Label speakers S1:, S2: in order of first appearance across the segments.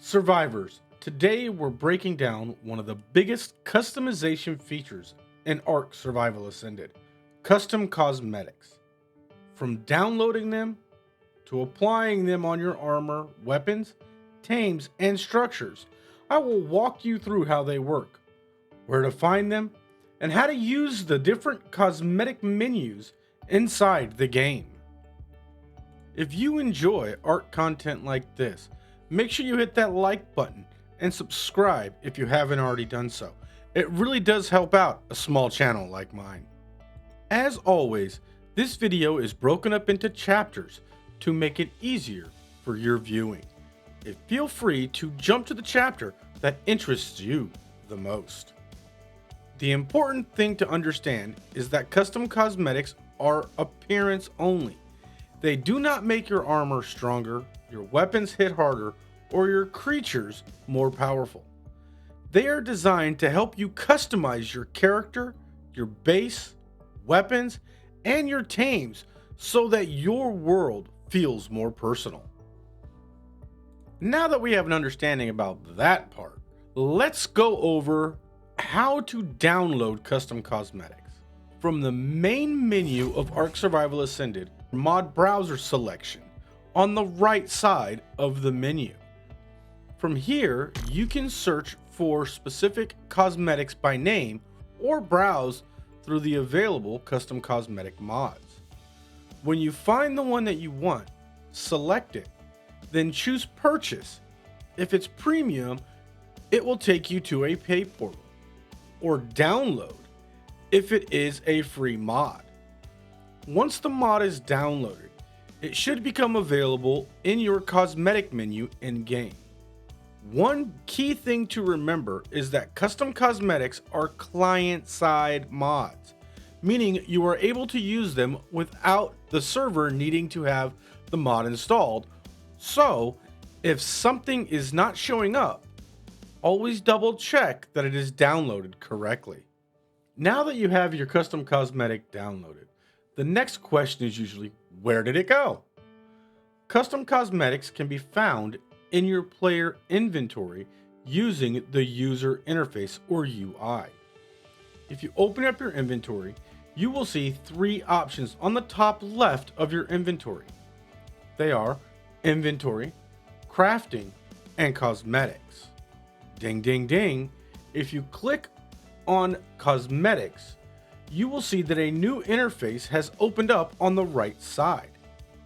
S1: Survivors, today we're breaking down one of the biggest customization features in Ark Survival Ascended, custom cosmetics. From downloading them to applying them on your armor, weapons, tames, and structures, I will walk you through how they work, where to find them, and how to use the different cosmetic menus inside the game. If you enjoy Ark content like this, make sure you hit that like button and subscribe if you haven't already done so. It really does help out a small channel like mine. As always, this video is broken up into chapters to make it easier for your viewing. Feel free to jump to the chapter that interests you the most. The important thing to understand is that custom cosmetics are appearance only. They do not make your armor stronger, your weapons hit harder, or your creatures more powerful. They are designed to help you customize your character, your base, weapons, and your tames so that your world feels more personal. Now that we have an understanding about that part, let's go over how to download custom cosmetics. From the main menu of Ark Survival Ascended, mod browser selection on the right side of the menu. From here, you can search for specific cosmetics by name or browse through the available custom cosmetic mods. When you find the one that you want, select it, then choose purchase. If it's premium, it will take you to a pay portal, or download if it is a free mod. Once the mod is downloaded, it should become available in your cosmetic menu in-game. One key thing to remember is that custom cosmetics are client-side mods, meaning you are able to use them without the server needing to have the mod installed. So, if something is not showing up, always double check that it is downloaded correctly. Now that you have your custom cosmetic downloaded, the next question is usually, where did it go? Custom cosmetics can be found in your player inventory using the user interface or UI. If you open up your inventory, you will see three options on the top left of your inventory. They are inventory, crafting, and cosmetics. Ding, ding, ding. If you click on cosmetics, you will see that a new interface has opened up on the right side.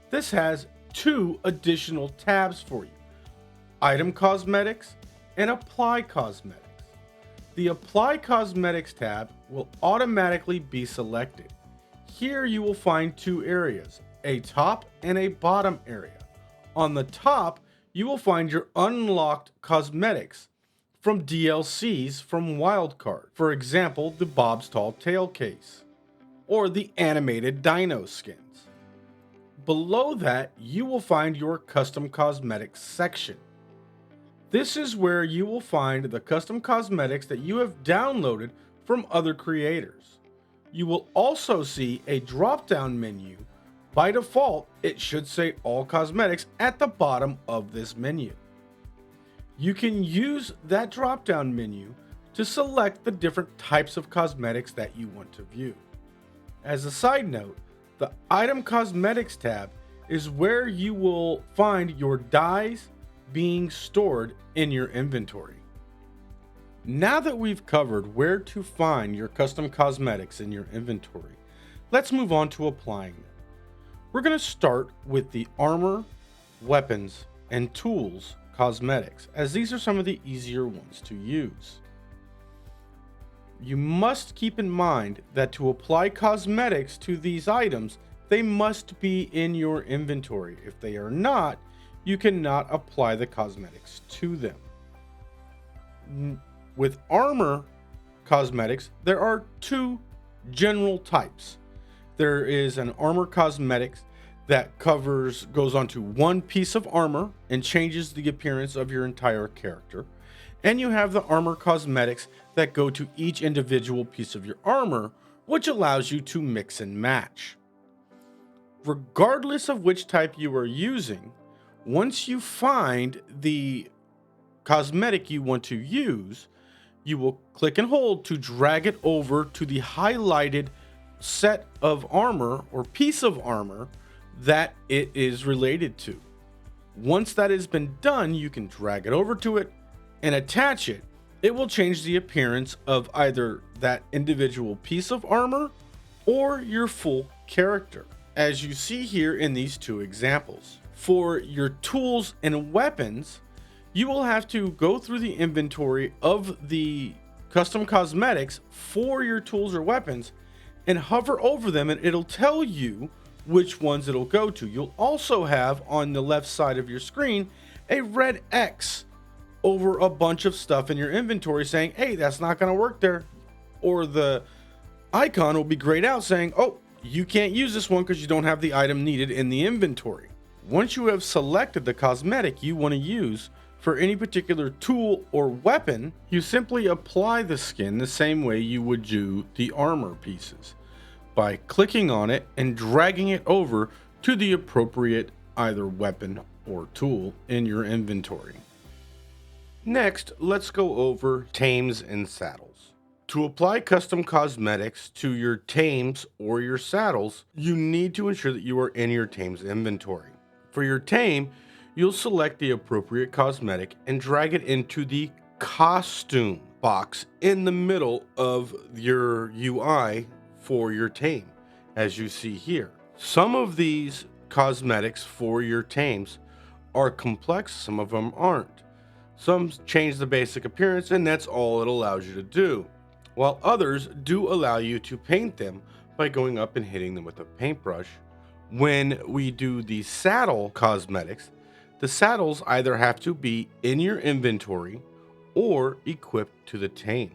S1: This has two additional tabs for you: Item Cosmetics and Apply Cosmetics. The Apply Cosmetics tab will automatically be selected. Here you will find two areas, a top and a bottom area. On the top, you will find your unlocked cosmetics from DLCs from Wildcard. For example, the Bob's Tall Tale case, or the animated dino skins. Below that, you will find your custom cosmetics section. This is where you will find the custom cosmetics that you have downloaded from other creators. You will also see a drop-down menu. By default, it should say all cosmetics at the bottom of this menu. You can use that drop-down menu to select the different types of cosmetics that you want to view. As a side note, the Item Cosmetics tab is where you will find your dyes being stored in your inventory. Now that we've covered where to find your custom cosmetics in your inventory, let's move on to applying them. We're going to start with the armor, weapons, and tools cosmetics, as these are some of the easier ones to use. You must keep in mind that to apply cosmetics to these items, they must be in your inventory. If they are not, you cannot apply the cosmetics to them. With armor cosmetics, there are two general types. There is an armor cosmetics that goes onto one piece of armor and changes the appearance of your entire character. And you have the armor cosmetics that go to each individual piece of your armor, which allows you to mix and match. Regardless of which type you are using, once you find the cosmetic you want to use, you will click and hold to drag it over to the highlighted set of armor or piece of armor that it is related to. Once that has been done, you can drag it over to it and attach it. It will change the appearance of either that individual piece of armor or your full character, as you see here in these two examples. For your tools and weapons, you will have to go through the inventory of the custom cosmetics for your tools or weapons and hover over them, and it'll tell you which ones it'll go to. You'll also have on the left side of your screen a red X over a bunch of stuff in your inventory saying, hey, that's not going to work there. Or the icon will be grayed out saying, oh, you can't use this one because you don't have the item needed in the inventory. Once you have selected the cosmetic you want to use for any particular tool or weapon, you simply apply the skin the same way you would do the armor pieces, by clicking on it and dragging it over to the appropriate either weapon or tool in your inventory. Next, let's go over Tames and Saddles. To apply custom cosmetics to your Tames or your Saddles, you need to ensure that you are in your Tames inventory. For your Tame, you'll select the appropriate cosmetic and drag it into the costume box in the middle of your UI for your Tame, as you see here. Some of these cosmetics for your Tames are complex, some of them aren't. Some change the basic appearance and that's all it allows you to do, while others do allow you to paint them by going up and hitting them with a paintbrush. When we do the saddle cosmetics, the saddles either have to be in your inventory or equipped to the Tame.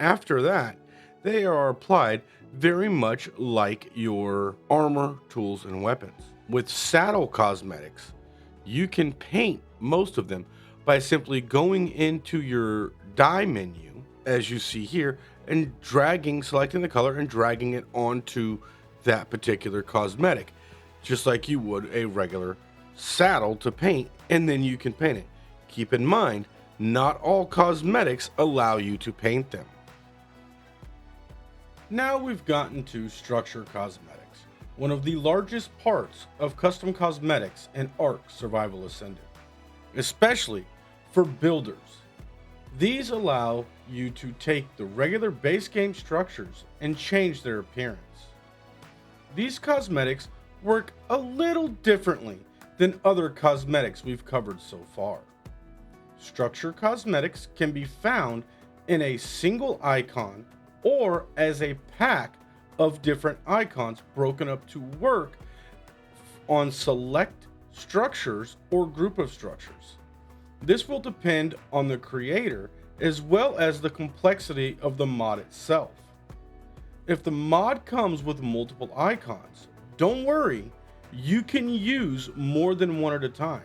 S1: After that, they are applied very much like your armor, tools, and weapons. With saddle cosmetics, you can paint most of them by simply going into your dye menu, as you see here, and selecting the color and dragging it onto that particular cosmetic, just like you would a regular saddle to paint, and then you can paint it. Keep in mind, not all cosmetics allow you to paint them. Now we've gotten to structure cosmetics, one of the largest parts of custom cosmetics in Ark Survival Ascended, especially for builders. These allow you to take the regular base game structures and change their appearance. These cosmetics work a little differently than other cosmetics we've covered so far. Structure cosmetics can be found in a single icon or as a pack of different icons broken up to work on select structures or group of structures. This will depend on the creator as well as the complexity of the mod itself. If the mod comes with multiple icons, don't worry, you can use more than one at a time.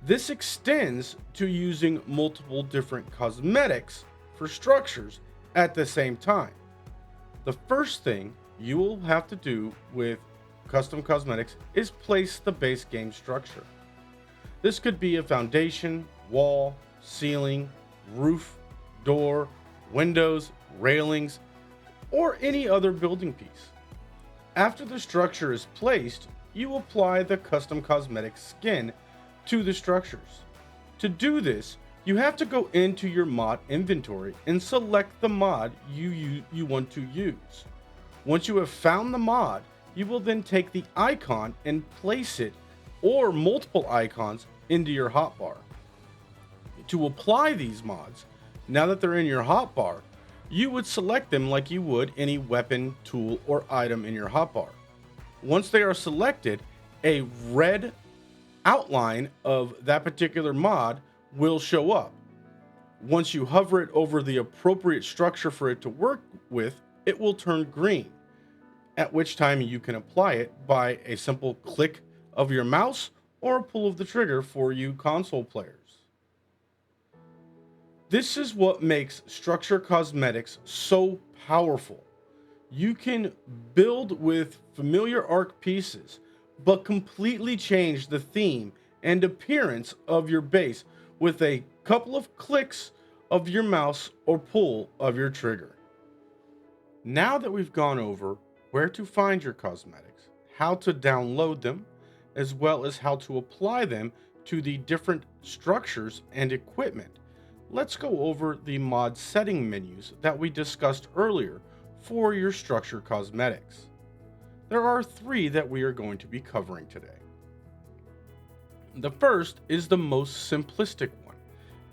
S1: This extends to using multiple different cosmetics for structures at the same time. The first thing you will have to do with custom cosmetics is place the base game structure. This could be a foundation, wall, ceiling, roof, door, windows, railings, or any other building piece. After the structure is placed, you apply the custom cosmetic skin to the structures. To do this, you have to go into your mod inventory and select the mod you want to use. Once you have found the mod, you will then take the icon and place it or multiple icons into your hotbar. To apply these mods, now that they're in your hotbar, you would select them like you would any weapon, tool, or item in your hotbar. Once they are selected, a red outline of that particular mod will show up. Once you hover it over the appropriate structure for it to work with, it will turn green, at which time you can apply it by a simple click of your mouse or a pull of the trigger for you console players. This is what makes structure cosmetics so powerful. You can build with familiar Ark pieces, but completely change the theme and appearance of your base with a couple of clicks of your mouse or pull of your trigger. Now that we've gone over where to find your cosmetics, how to download them, as well as how to apply them to the different structures and equipment, let's go over the mod setting menus that we discussed earlier for your structure cosmetics. There are 3 that we are going to be covering today. The first is the most simplistic one.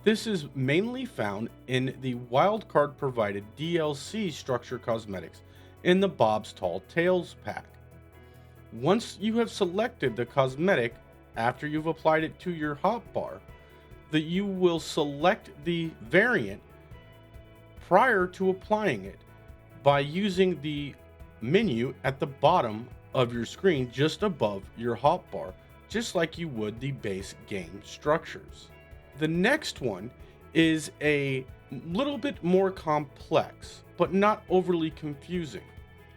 S1: This is mainly found in the wildcard provided DLC structure cosmetics in the Bob's Tall Tales pack. Once you have selected the cosmetic after you've applied it to your hotbar, that you will select the variant prior to applying it by using the menu at the bottom of your screen just above your hotbar, just like you would the base game structures. The next one is a little bit more complex, but not overly confusing.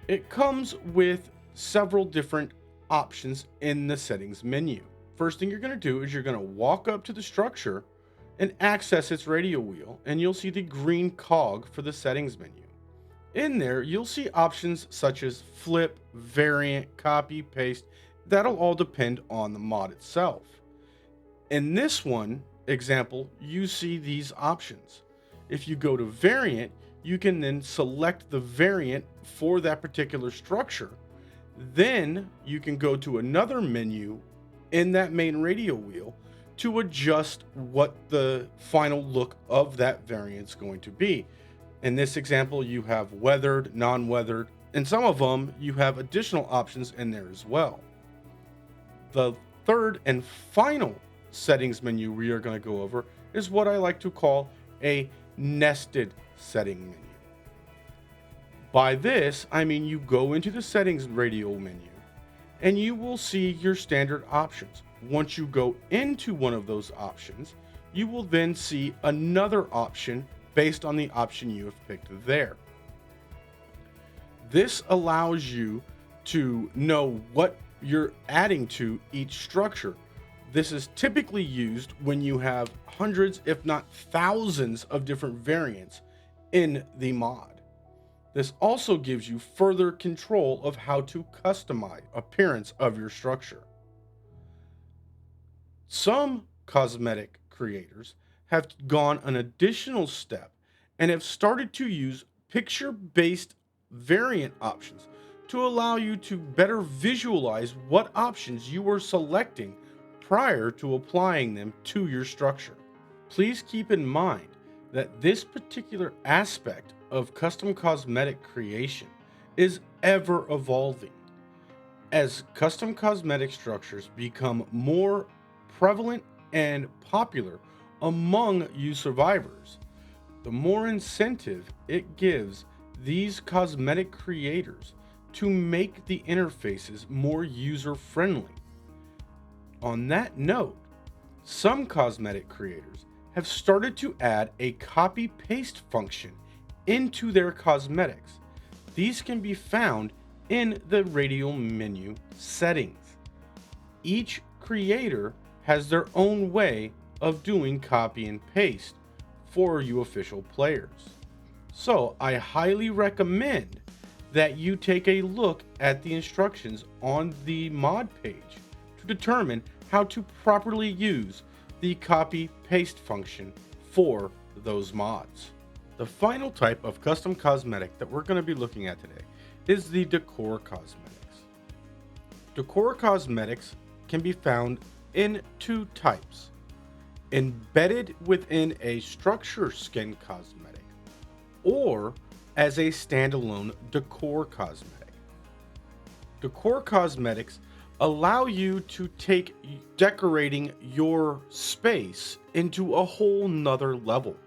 S1: It comes with several different options in the settings menu. First thing you're going to do is you're going to walk up to the structure and access its radio wheel, and you'll see the green cog for the settings menu. In there, you'll see options such as flip, variant, copy, paste. That'll all depend on the mod itself. In this one example, you see these options. If you go to variant, you can then select the variant for that particular structure. Then you can go to another menu in that main radio wheel to adjust what the final look of that variant is going to be. In this example, you have weathered, non-weathered, and some of them you have additional options in there as well. The third and final settings menu we are going to go over is what I like to call a nested setting menu. By this, I mean you go into the settings radio menu and you will see your standard options. Once you go into one of those options, you will then see another option based on the option you have picked there. This allows you to know what you're adding to each structure. This is typically used when you have hundreds, if not thousands, of different variants in the mod. This also gives you further control of how to customize appearance of your structure. Some cosmetic creators have gone an additional step and have started to use picture-based variant options to allow you to better visualize what options you are selecting prior to applying them to your structure. Please keep in mind that this particular aspect of custom cosmetic creation is ever evolving. As custom cosmetic structures become more prevalent and popular among you survivors, the more incentive it gives these cosmetic creators to make the interfaces more user-friendly. On that note, some cosmetic creators have started to add a copy-paste function into their cosmetics. These can be found in the radio menu settings. Each creator has their own way of doing copy and paste for you official players. So I highly recommend that you take a look at the instructions on the mod page to determine how to properly use the copy paste function for those mods. The final type of custom cosmetic that we're going to be looking at today is the Decor Cosmetics. Decor Cosmetics can be found in 2 types: embedded within a structure skin cosmetic, or as a standalone Decor Cosmetic. Decor Cosmetics allow you to take decorating your space into a whole nother level.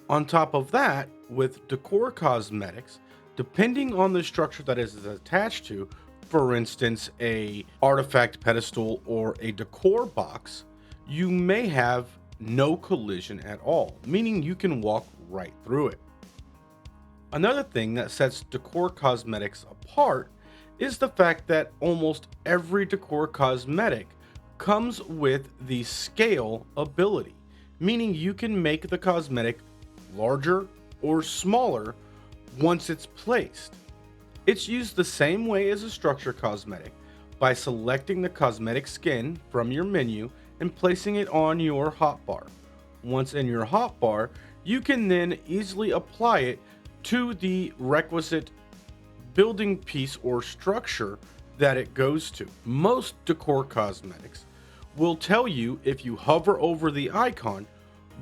S1: On top of that, with Decor Cosmetics, depending on the structure that is attached to, for instance, a artifact pedestal or a decor box, you may have no collision at all, meaning you can walk right through it. Another thing that sets Decor Cosmetics apart is the fact that almost every Decor Cosmetic comes with the scale ability, meaning you can make the cosmetic larger or smaller once it's placed. It's used the same way as a structure cosmetic, by selecting the cosmetic skin from your menu and placing it on your hotbar. Once in your hotbar, you can then easily apply it to the requisite building piece or structure that it goes to. Most Decor Cosmetics will tell you, if you hover over the icon,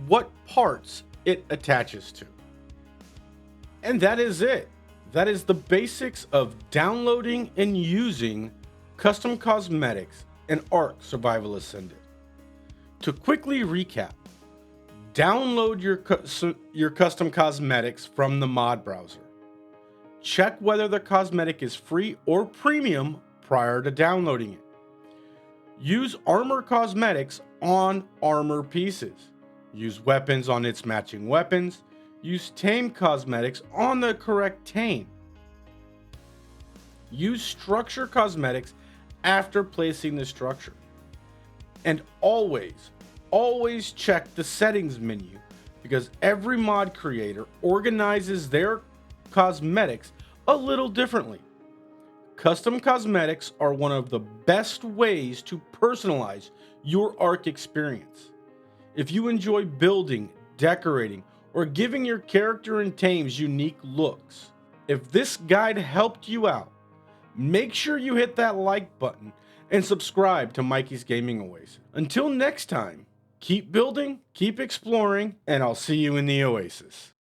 S1: what parts it attaches to. And that is it. That is the basics of downloading and using custom cosmetics in Ark Survival Ascended. To quickly recap, download your custom cosmetics from the mod browser. Check whether the cosmetic is free or premium prior to downloading it. Use armor cosmetics on armor pieces. Use weapons on its matching weapons. Use tame cosmetics on the correct tame. Use structure cosmetics after placing the structure. And always check the settings menu, because every mod creator organizes their cosmetics a little differently. Custom cosmetics are one of the best ways to personalize your Ark experience. If you enjoy building, decorating, or giving your character and tames unique looks, if this guide helped you out, make sure you hit that like button and subscribe to Mikey's Gaming Oasis. Until next time, keep building, keep exploring, and I'll see you in the Oasis.